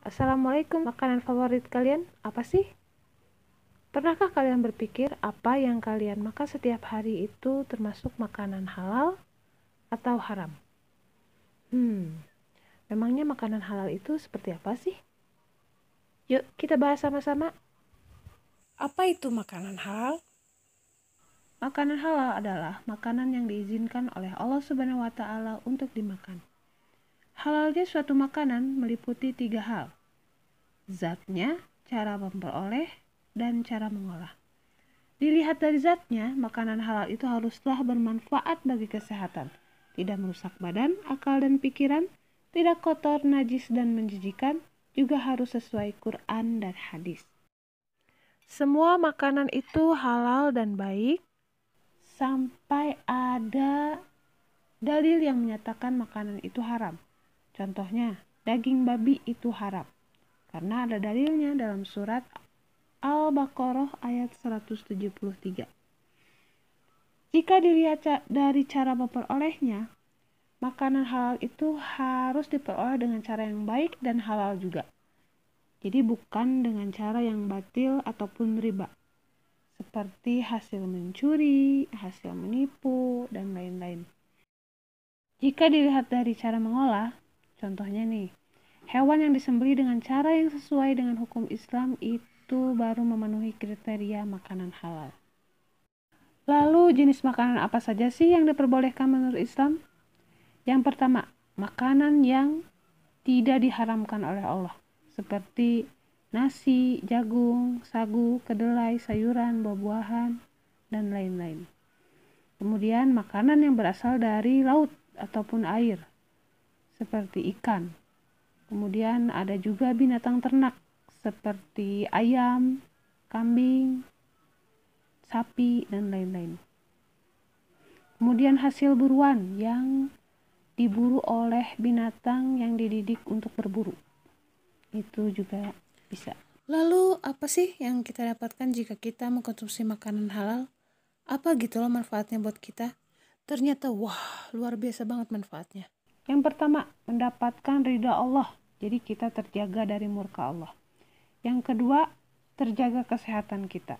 Assalamualaikum, makanan favorit kalian apa sih? Pernahkah kalian berpikir apa yang kalian makan setiap hari itu termasuk makanan halal atau haram? Memangnya makanan halal itu seperti apa sih? Yuk kita bahas sama-sama. Apa itu makanan halal? Makanan halal adalah makanan yang diizinkan oleh Allah Subhanahu wa Ta'ala untuk dimakan. Halalnya suatu makanan meliputi 3 hal: zatnya, cara memperoleh, dan cara mengolah. Dilihat dari zatnya, makanan halal itu haruslah bermanfaat bagi kesehatan, tidak merusak badan, akal, dan pikiran, tidak kotor, najis, dan menjijikan, juga harus sesuai Quran dan hadis. Semua makanan itu halal dan baik sampai ada dalil yang menyatakan makanan itu haram. Contohnya, daging babi itu haram karena ada dalilnya dalam surat Al-Baqarah ayat 173. Jika dilihat dari cara memperolehnya, makanan halal itu harus diperoleh dengan cara yang baik dan halal juga. Jadi bukan dengan cara yang batil ataupun riba, seperti hasil mencuri, hasil menipu, dan lain-lain. Jika dilihat dari cara mengolah, contohnya nih, hewan yang disembelih dengan cara yang sesuai dengan hukum Islam itu baru memenuhi kriteria makanan halal. Lalu jenis makanan apa saja sih yang diperbolehkan menurut Islam? Yang pertama, makanan yang tidak diharamkan oleh Allah, seperti nasi, jagung, sagu, kedelai, sayuran, buah-buahan, dan lain-lain. Kemudian makanan yang berasal dari laut ataupun air, seperti ikan. Kemudian ada juga binatang ternak, seperti ayam, kambing, sapi, dan lain-lain. Kemudian hasil buruan yang diburu oleh binatang yang dididik untuk berburu. Itu juga bisa. Lalu apa sih yang kita dapatkan jika kita mengkonsumsi makanan halal? Apa gitu loh manfaatnya buat kita? Ternyata wah, luar biasa banget manfaatnya. Yang pertama, mendapatkan ridha Allah. Jadi kita terjaga dari murka Allah. Yang kedua, terjaga kesehatan kita.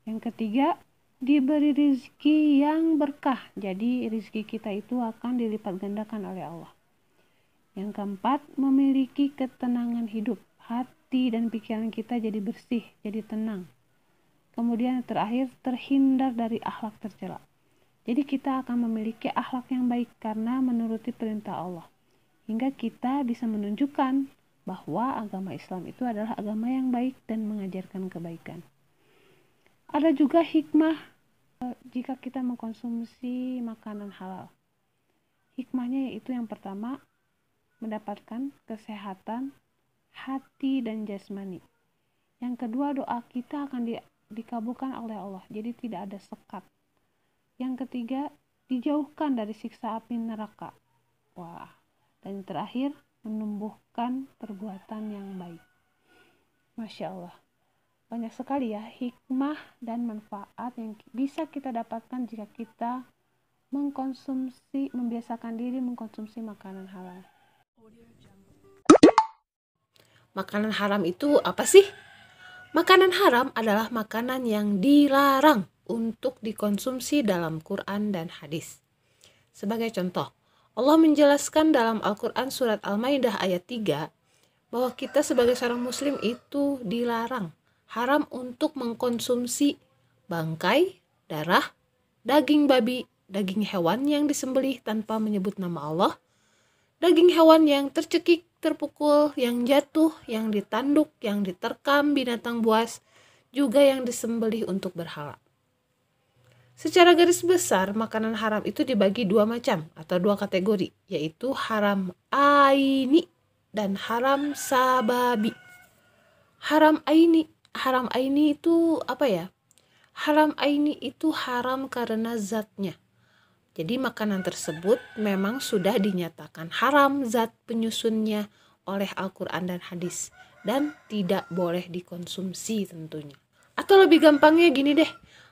Yang ketiga, diberi rizki yang berkah. Jadi rizki kita itu akan dilipat gandakan oleh Allah. Yang keempat, memiliki ketenangan hidup. Hati dan pikiran kita jadi bersih, jadi tenang. Kemudian terakhir, terhindar dari akhlak tercela. Jadi kita akan memiliki akhlak yang baik karena menuruti perintah Allah. Hingga kita bisa menunjukkan bahwa agama Islam itu adalah agama yang baik dan mengajarkan kebaikan. Ada juga hikmah jika kita mengkonsumsi makanan halal. Hikmahnya yaitu yang pertama, mendapatkan kesehatan hati dan jasmani. Yang kedua, doa kita akan dikabulkan oleh Allah, jadi tidak ada sekat. Yang ketiga, dijauhkan dari siksa api neraka. Wah, dan terakhir, menumbuhkan perbuatan yang baik. Masya Allah, banyak sekali ya hikmah dan manfaat yang bisa kita dapatkan jika kita membiasakan diri mengkonsumsi makanan halal. Makanan haram itu apa sih? Makanan haram adalah makanan yang dilarang untuk dikonsumsi dalam Quran dan hadis. Sebagai contoh, Allah menjelaskan dalam Al-Quran surat Al-Maidah ayat 3 bahwa kita sebagai seorang muslim itu dilarang, haram untuk mengkonsumsi bangkai, darah, daging babi, daging hewan yang disembelih tanpa menyebut nama Allah, daging hewan yang tercekik, terpukul, yang jatuh, yang ditanduk, yang diterkam binatang buas, juga yang disembelih untuk berhala. Secara garis besar, makanan haram itu dibagi 2 macam atau 2 kategori, yaitu haram aini dan haram sababi. Haram aini itu apa ya? Haram aini itu haram karena zatnya. Jadi makanan tersebut memang sudah dinyatakan haram zat penyusunnya oleh Al-Quran dan hadis dan tidak boleh dikonsumsi tentunya. Atau lebih gampangnya gini deh,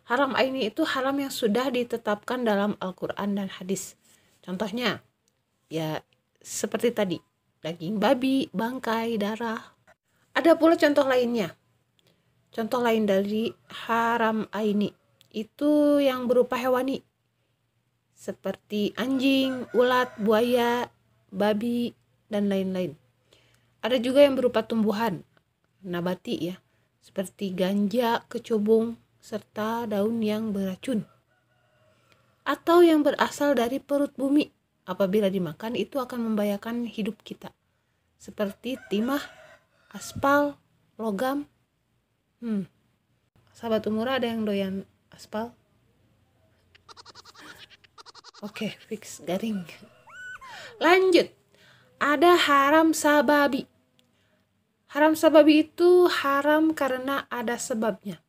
haram aini itu haram yang sudah ditetapkan dalam Al-Quran dan hadis. Contohnya, ya seperti tadi, daging babi, bangkai, darah, Ada pula contoh lainnya. Contoh lain dari haram aini itu yang berupa hewani, seperti anjing, ulat, buaya, babi, dan lain-lain. Ada juga yang berupa tumbuhan, nabati ya, seperti ganja, kecubung, serta daun yang beracun. Atau yang berasal dari perut bumi, apabila dimakan itu akan membahayakan hidup kita, seperti timah, aspal, logam. Sahabat umurah ada yang doyan aspal? Oke, fix garing. Lanjut, ada haram sababi. Haram sababi itu haram karena ada sebabnya.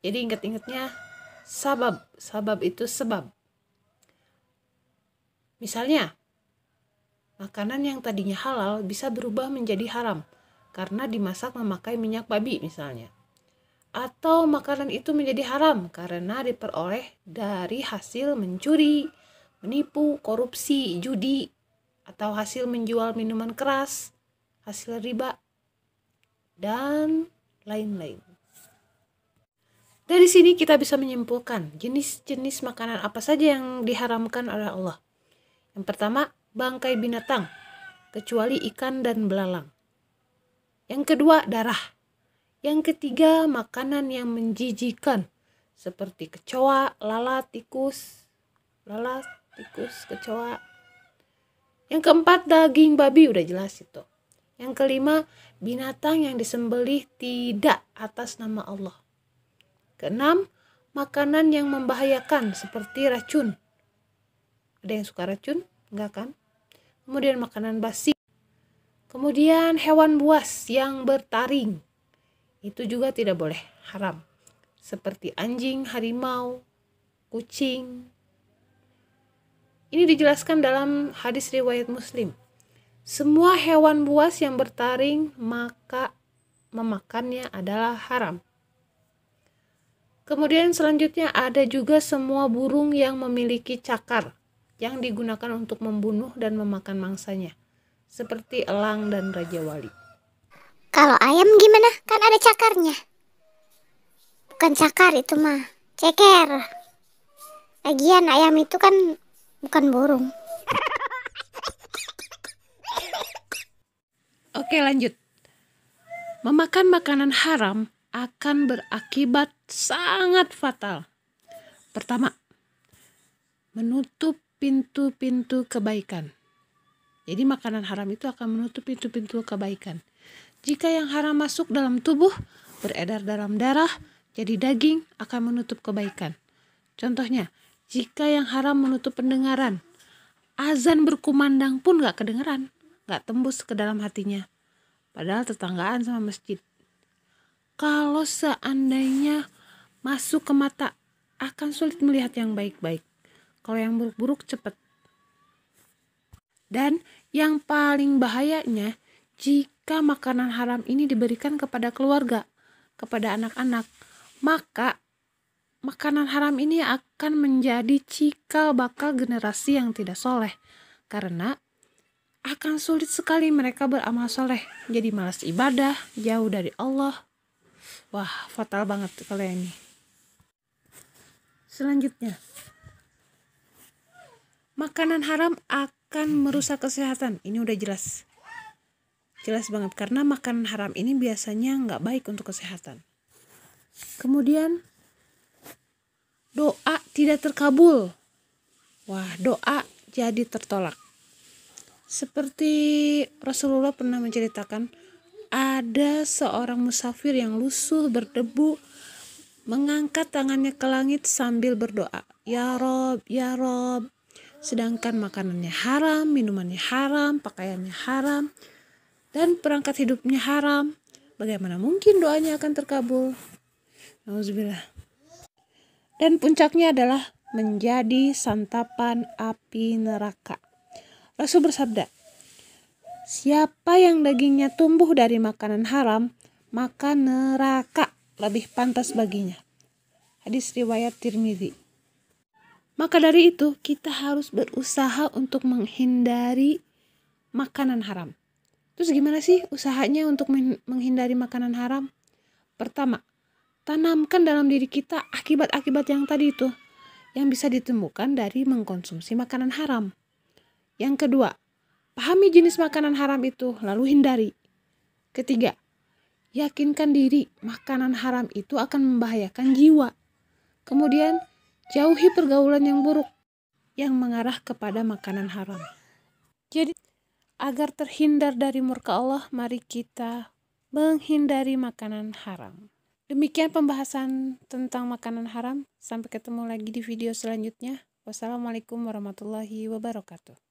Jadi ingat-ingatnya sabab. Sabab itu sebab. Misalnya, makanan yang tadinya halal bisa berubah menjadi haram karena dimasak memakai minyak babi misalnya. Atau makanan itu menjadi haram karena diperoleh dari hasil mencuri, menipu, korupsi, judi, atau hasil menjual minuman keras, hasil riba, dan lain-lain. Dari sini kita bisa menyimpulkan jenis-jenis makanan apa saja yang diharamkan oleh Allah. Yang pertama, bangkai binatang, kecuali ikan dan belalang. Yang kedua, darah. Yang ketiga, makanan yang menjijikan, seperti kecoa, lalat, tikus, kecoa. Yang keempat, daging babi, udah jelas itu. Yang kelima, binatang yang disembelih tidak atas nama Allah. Keenam, makanan yang membahayakan seperti racun. Ada yang suka racun? Enggak kan? Kemudian makanan basi. Kemudian hewan buas yang bertaring. Itu juga tidak boleh, haram. Seperti anjing, harimau, kucing. Ini dijelaskan dalam hadis riwayat Muslim. Semua hewan buas yang bertaring maka memakannya adalah haram. Kemudian selanjutnya ada juga semua burung yang memiliki cakar yang digunakan untuk membunuh dan memakan mangsanya, seperti elang dan raja wali. Kalau ayam gimana? Kan ada cakarnya. Bukan cakar itu mah, ceker. Lagian ayam itu kan bukan burung. Oke, lanjut. Memakan makanan haram akan berakibat sangat fatal. Pertama, menutup pintu-pintu kebaikan. Jadi makanan haram itu akan menutup pintu-pintu kebaikan. Jika yang haram masuk dalam tubuh, beredar dalam darah, jadi daging akan menutup kebaikan. Contohnya, jika yang haram menutup pendengaran, azan berkumandang pun gak kedengeran, gak tembus ke dalam hatinya. Padahal tetanggaan sama masjid. Kalau seandainya masuk ke mata, akan sulit melihat yang baik-baik. Kalau yang buruk-buruk cepat. Dan yang paling bahayanya, jika makanan haram ini diberikan kepada keluarga, kepada anak-anak, maka makanan haram ini akan menjadi cikal bakal generasi yang tidak soleh. Karena akan sulit sekali mereka beramal soleh, jadi malas ibadah, jauh dari Allah. Wah, fatal banget kalau ini. Selanjutnya, makanan haram akan merusak kesehatan. Ini udah jelas banget, karena makanan haram ini biasanya nggak baik untuk kesehatan. Kemudian, doa tidak terkabul. Wah, doa jadi tertolak. Seperti Rasulullah pernah menceritakan, ada seorang musafir yang lusuh berdebu mengangkat tangannya ke langit sambil berdoa, "Ya Rob, ya Rob." Sedangkan makanannya haram, minumannya haram, pakaiannya haram, dan perangkat hidupnya haram. Bagaimana mungkin doanya akan terkabul? Nauzubillah. Dan puncaknya adalah menjadi santapan api neraka. Rasul bersabda, siapa yang dagingnya tumbuh dari makanan haram, maka neraka lebih pantas baginya. Hadis riwayat Tirmidzi. Maka dari itu kita harus berusaha untuk menghindari makanan haram. Terus gimana sih usahanya untuk menghindari makanan haram? Pertama, tanamkan dalam diri kita akibat-akibat yang tadi itu, yang bisa ditemukan dari mengkonsumsi makanan haram. Yang kedua, pahami jenis makanan haram itu, lalu hindari. Ketiga, yakinkan diri makanan haram itu akan membahayakan jiwa. Kemudian, jauhi pergaulan yang buruk yang mengarah kepada makanan haram. Jadi, agar terhindar dari murka Allah, mari kita menghindari makanan haram. Demikian pembahasan tentang makanan haram. Sampai ketemu lagi di video selanjutnya. Wassalamualaikum warahmatullahi wabarakatuh.